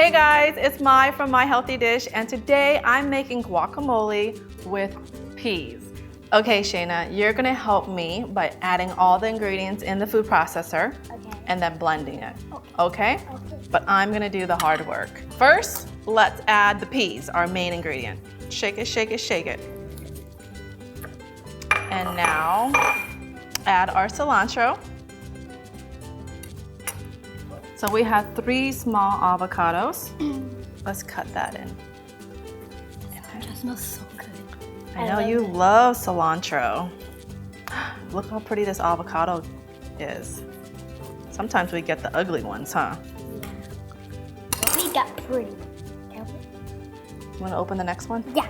Hey guys, it's Mai from My Healthy Dish, and today I'm making guacamole with peas. Okay, Shayna, you're gonna help me by adding all the ingredients in the food processor and then blending it. Okay? But I'm gonna do the hard work. First, let's add the peas, our main ingredient. Shake it, shake it, shake it. And now, add our cilantro. So we have 3 small avocados. Let's cut that in. That smells so good. I know you love cilantro. Look how pretty this avocado is. Sometimes we get the ugly ones, huh? Yeah. We got pretty. You want to open the next one? Yeah.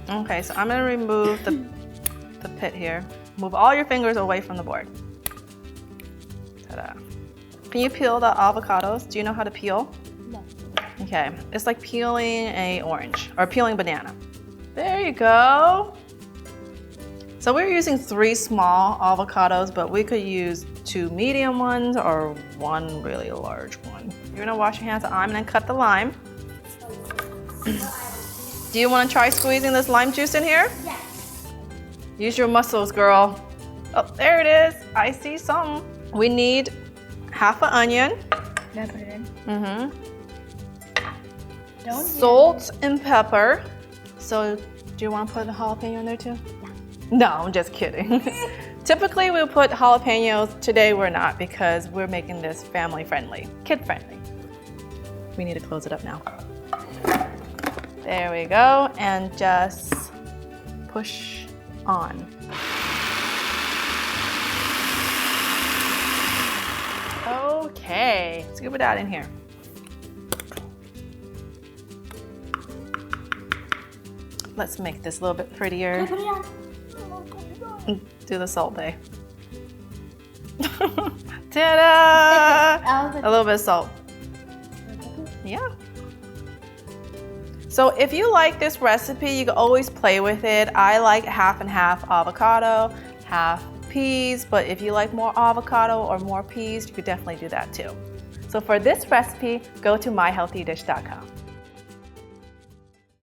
Okay, so I'm gonna remove the pit here. Move all your fingers away from the board. Ta-da. Can you peel the avocados? Do you know how to peel? No. Okay, it's like peeling a orange or peeling banana. There you go. So we're using 3 small avocados, but we could use 2 medium ones or 1 really large one. You're gonna wash your hands. I'm gonna cut the lime. Do you want to try squeezing this lime juice in here? Yes. Use your muscles, girl. Oh, there it is. I see something. We need half an onion. Can I put it in? Mm-hmm. Salt and pepper. So, do you want to put a jalapeno in there too? Yeah. No, I'm just kidding. Typically, we'll put jalapenos. Today, we're not because we're making this family friendly, kid friendly. We need to close it up now. There we go, and just push on. Okay, scoop it out in here. Let's make this a little bit prettier. Can I put it on? Do the salt bay. Ta-da! A little bit of salt. Yeah. So if you like this recipe, you can always play with it. I like half and half avocado, half peas, but if you like more avocado or more peas, you could definitely do that too. So for this recipe, go to myhealthydish.com.